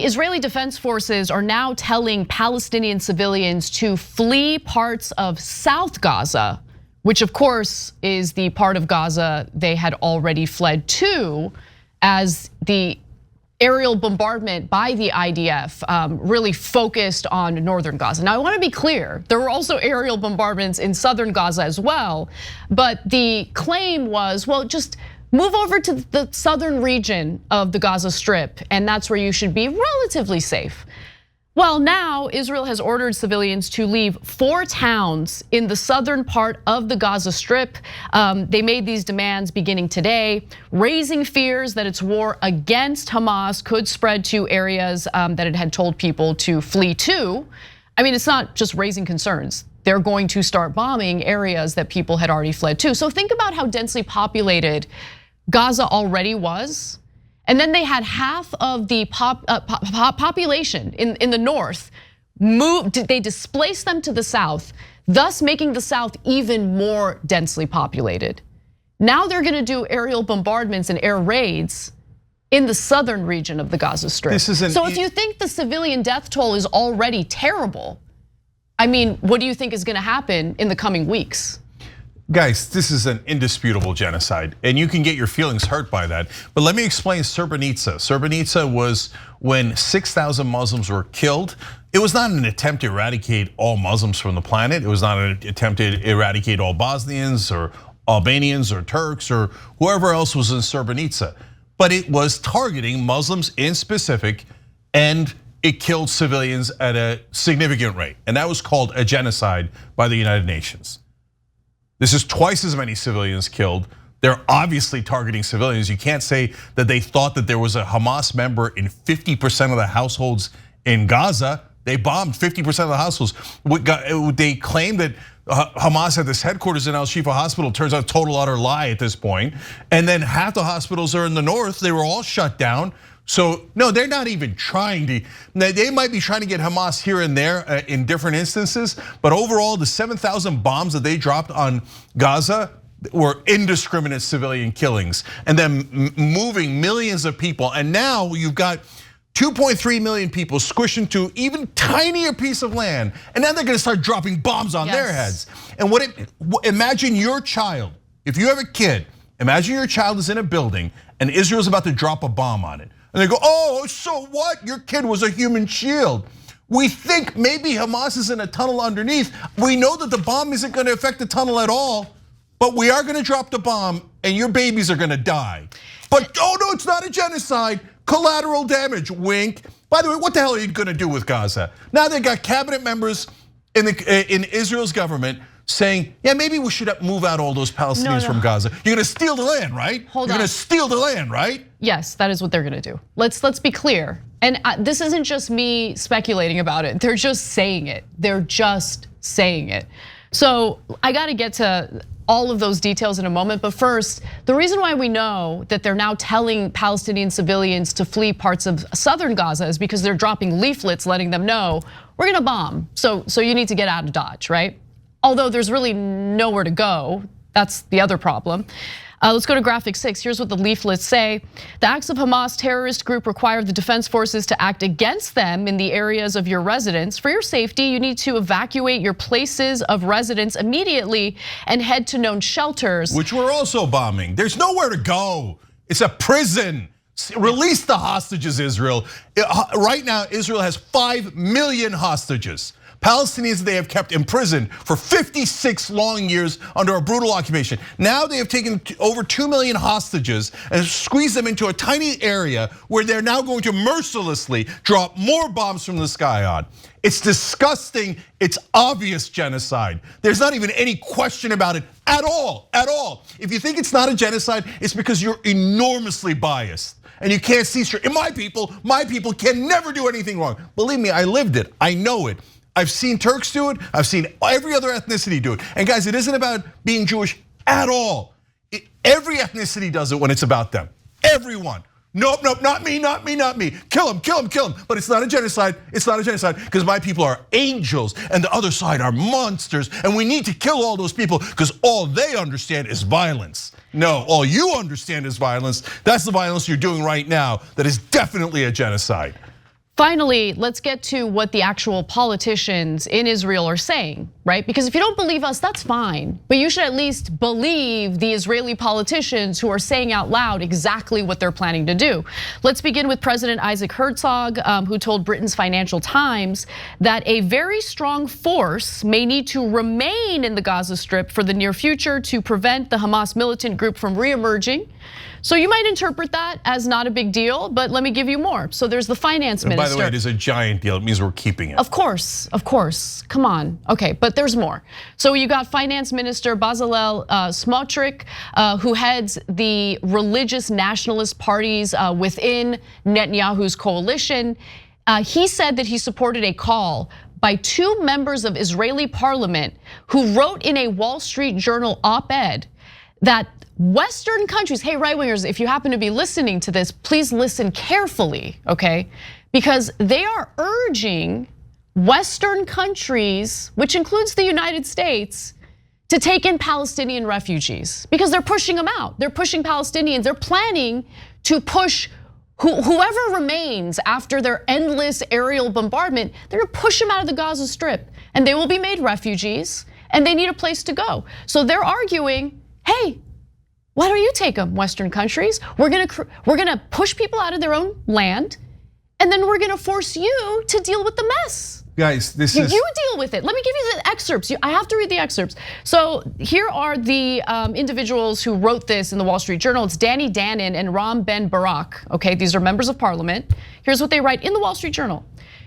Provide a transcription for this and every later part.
The Israeli Defense Forces are now telling Palestinian civilians to flee parts of South Gaza, which of course is the part of Gaza they had already fled to, as the aerial bombardment by the IDF really focused on northern Gaza. Now I wanna be clear, there were also aerial bombardments in southern Gaza as well, but the claim was, well, just move over to the southern region of the Gaza Strip, and that's where you should be relatively safe. Well, now Israel has ordered civilians to leave 4 towns in the southern part of the Gaza Strip. They made these demands beginning today, raising fears that its war against Hamas could spread to areas that it had told people to flee to. I mean, it's not just raising concerns. They're going to start bombing areas that people had already fled to. So think about how densely populated Gaza already was. And then they had half of the population in the north moved, they displaced them to the south, thus making the south even more densely populated. Now they're gonna do aerial bombardments and air raids in the southern region of the Gaza Strip. So if you think the civilian death toll is already terrible, I mean, what do you think is gonna happen in the coming weeks? Guys, this is an indisputable genocide, and you can get your feelings hurt by that. But let me explain Srebrenica. Srebrenica was when 6,000 Muslims were killed. It was not an attempt to eradicate all Muslims from the planet. It was not an attempt to eradicate all Bosnians or Albanians or Turks or whoever else was in Srebrenica. But it was targeting Muslims in specific, and it killed civilians at a significant rate. And that was called a genocide by the United Nations. This is twice as many civilians killed. They're obviously targeting civilians. You can't say that they thought that there was a Hamas member in 50% of the households in Gaza. They bombed 50% of the households. They claim that Hamas had this headquarters in al-Shifa hospital. Turns out total utter lie at this point. And then half the hospitals are in the north. They were all shut down. So no, they're not even trying to. They might be trying to get Hamas here and there in different instances, but overall, the 7,000 bombs that they dropped on Gaza were indiscriminate civilian killings, and then moving millions of people. And now you've got 2.3 million people squished into even tinier piece of land, and now they're going to start dropping bombs on their heads. And imagine your child, if you have a kid, imagine your child is in a building and Israel's about to drop a bomb on it. And they go, oh, so what? Your kid was a human shield. We think maybe Hamas is in a tunnel underneath. We know that the bomb isn't gonna affect the tunnel at all, but we are gonna drop the bomb and your babies are gonna die. But oh no, it's not a genocide. Collateral damage, wink. By the way, what the hell are you gonna do with Gaza? Now they got cabinet members in Israel's government saying, yeah, maybe we should move out all those Palestinians from Gaza. You're gonna steal the land, right? You're gonna steal the land, right? Yes, that is what they're gonna do. Let's be clear. And this isn't just me speculating about it. They're just saying it. They're just saying it. So I gotta get to all of those details in a moment, but first, the reason why we know that they're now telling Palestinian civilians to flee parts of southern Gaza is because they're dropping leaflets letting them know, we're gonna bomb, so you need to get out of Dodge, right? Although there's really nowhere to go, that's the other problem. Let's go to graphic 6. Here's what the leaflets say. The acts of Hamas terrorist group require the defense forces to act against them in the areas of your residence. For your safety, you need to evacuate your places of residence immediately and head to known shelters. Which we're also bombing. There's nowhere to go. It's a prison. Release the hostages, Israel. Right now, Israel has 5 million hostages. Palestinians they have kept in prison for 56 long years under a brutal occupation. Now they have taken over 2 million hostages and squeezed them into a tiny area where they're now going to mercilessly drop more bombs from the sky on. It's disgusting, it's obvious genocide. There's not even any question about it at all, at all. If you think it's not a genocide, it's because you're enormously biased. And you can't see straight. And my people can never do anything wrong. Believe me, I lived it, I know it. I've seen Turks do it, I've seen every other ethnicity do it. And guys, it isn't about being Jewish at all. Every ethnicity does it when it's about them. Everyone. Nope, not me, not me, not me. Kill him, kill him, kill him. But it's not a genocide, it's not a genocide, because my people are angels and the other side are monsters. And we need to kill all those people because all they understand is violence. No, all you understand is violence. That's the violence you're doing right now that is definitely a genocide. Finally, let's get to what the actual politicians in Israel are saying, right? Because if you don't believe us, that's fine. But you should at least believe the Israeli politicians who are saying out loud exactly what they're planning to do. Let's begin with President Isaac Herzog, who told Britain's Financial Times that a very strong force may need to remain in the Gaza Strip for the near future to prevent the Hamas militant group from reemerging. So you might interpret that as not a big deal, but let me give you more. So there's the finance minister. By the way, it is a giant deal. It means we're keeping it. Of course, come on. Okay, but there's more. So you got Finance Minister Bezalel Smotrich, who heads the religious nationalist parties within Netanyahu's coalition. He said that he supported a call by 2 members of Israeli parliament who wrote in a Wall Street Journal op-ed that Western countries, hey right-wingers, if you happen to be listening to this, please listen carefully, okay? Because they are urging Western countries, which includes the United States, to take in Palestinian refugees because they're pushing them out. They're pushing Palestinians. They're planning to push whoever remains after their endless aerial bombardment. They're gonna push them out of the Gaza Strip and they will be made refugees and they need a place to go. So they're arguing, hey, why don't you take them, Western countries? We're gonna push people out of their own land, and then we're gonna force you to deal with the mess. Guys, you deal with it. Let me give you the excerpts. I have to read the excerpts. So here are the individuals who wrote this in the Wall Street Journal. It's Danny Danon and Ram Ben Barak. Okay, these are members of parliament. Here's what they write in the Wall Street Journal.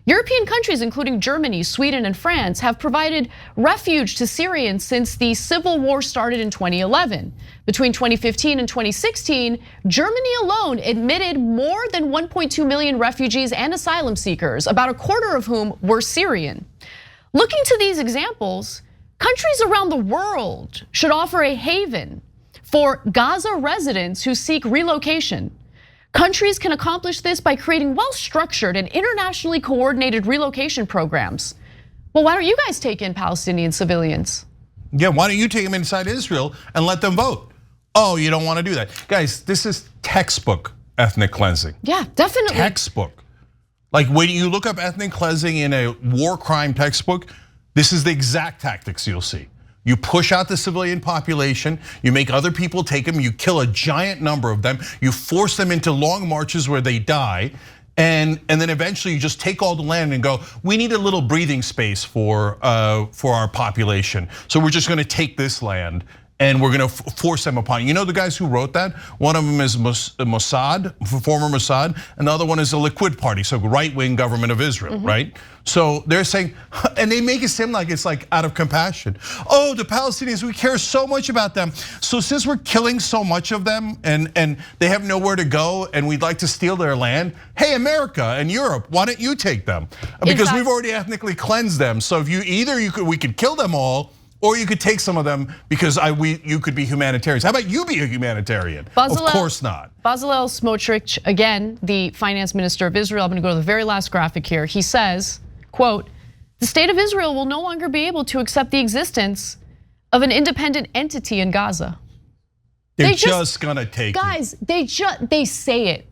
European countries, including Germany, Sweden, and France, have provided refuge to Syrians since the civil war started in 2011. Between 2015 and 2016, Germany alone admitted more than 1.2 million refugees and asylum seekers, about a quarter of whom were Syrian. Looking to these examples, countries around the world should offer a haven for Gaza residents who seek relocation. Countries can accomplish this by creating well-structured and internationally coordinated relocation programs. Well, why don't you guys take in Palestinian civilians? Yeah, why don't you take them inside Israel and let them vote? Oh, you don't want to do that. Guys, this is textbook ethnic cleansing. Yeah, definitely. Textbook. Like when you look up ethnic cleansing in a war crime textbook, this is the exact tactics you'll see. You push out the civilian population, you make other people take them, you kill a giant number of them, you force them into long marches where they die, and then eventually you just take all the land and go, we need a little breathing space for our population. So we're just gonna take this land and we're gonna force them upon you. You know the guys who wrote that? One of them is Mossad, former Mossad, and the other one is the Likud party, so right-wing government of Israel, right? So they're saying, and they make it seem like it's like out of compassion. Oh, the Palestinians, we care so much about them. So since we're killing so much of them and they have nowhere to go and we'd like to steal their land, hey, America and Europe, why don't you take them? Because we've already ethnically cleansed them. So if we could kill them all, or you could take some of them because you could be humanitarians. How about you be a humanitarian? Of course not. Bezalel Smotrich, again, the finance minister of Israel, I'm gonna go to the very last graphic here. He says, quote, the state of Israel will no longer be able to accept the existence of an independent entity in Gaza. They're just gonna take it. Guys, they say it.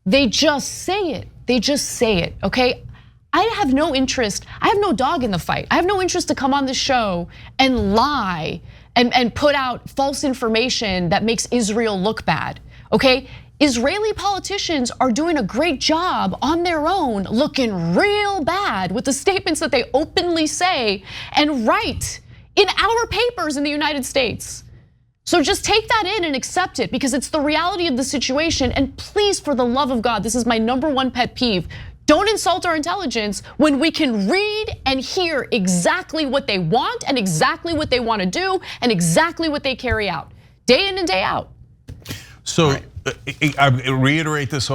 They just say it. They just say it, okay? I have no interest, I have no dog in the fight. I have no interest to come on the show and lie and put out false information that makes Israel look bad, okay? Israeli politicians are doing a great job on their own, looking real bad with the statements that they openly say and write in our papers in the United States. So just take that in and accept it because it's the reality of the situation. And please, for the love of God, this is my #1 pet peeve. Don't insult our intelligence when we can read and hear exactly what they want and exactly what they want to do and exactly what they carry out, day in and day out. So I reiterate this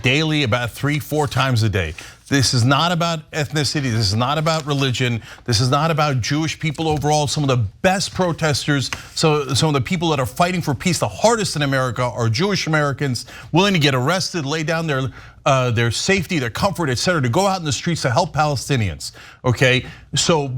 daily, about 3-4 times a day. This is not about ethnicity, this is not about religion, this is not about Jewish people overall. Some of the best protesters, some of the people that are fighting for peace the hardest in America are Jewish Americans, willing to get arrested, lay down their safety, their comfort, etc., to go out in the streets to help Palestinians, okay? So,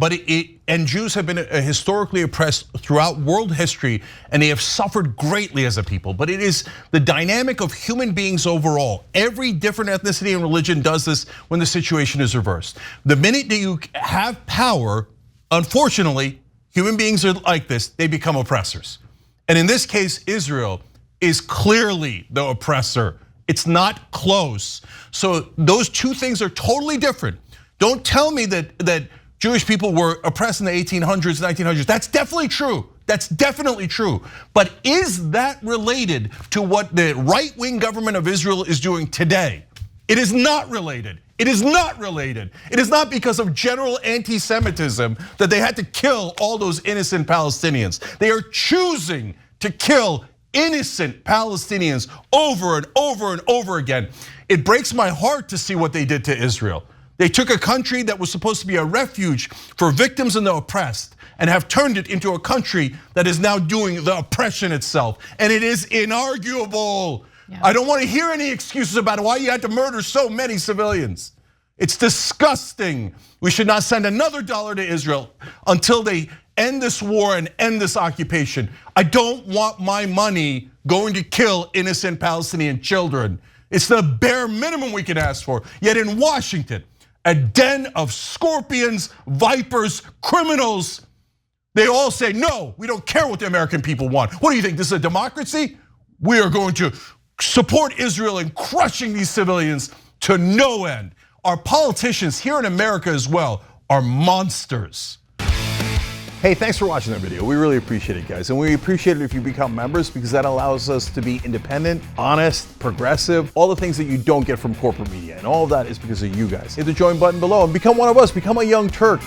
and Jews have been historically oppressed throughout world history, and they have suffered greatly as a people. But it is the dynamic of human beings overall. Every different ethnicity and religion does this when the situation is reversed. The minute that you have power, unfortunately, human beings are like this, they become oppressors. And in this case, Israel is clearly the oppressor. It's not close. So those two things are totally different. Don't tell me that Jewish people were oppressed in the 1800s, 1900s. That's definitely true. That's definitely true. But is that related to what the right-wing government of Israel is doing today? It is not related. It is not related. It is not because of general anti-Semitism that they had to kill all those innocent Palestinians. They are choosing to kill innocent Palestinians over and over and over again. It breaks my heart to see what they did to Israel. They took a country that was supposed to be a refuge for victims and the oppressed and have turned it into a country that is now doing the oppression itself. And it is inarguable. Yeah. I don't want to hear any excuses about why you had to murder so many civilians. It's disgusting. We should not send another dollar to Israel until they end this war and end this occupation. I don't want my money going to kill innocent Palestinian children. It's the bare minimum we can ask for. Yet in Washington, a den of scorpions, vipers, criminals, they all say, no, we don't care what the American people want. What do you think, this is a democracy? We are going to support Israel in crushing these civilians to no end. Our politicians here in America as well are monsters. Hey, thanks for watching that video. We really appreciate it, guys. And we appreciate it if you become members because that allows us to be independent, honest, progressive, all the things that you don't get from corporate media. And all of that is because of you guys. Hit the join button below and become one of us, become a young Turk.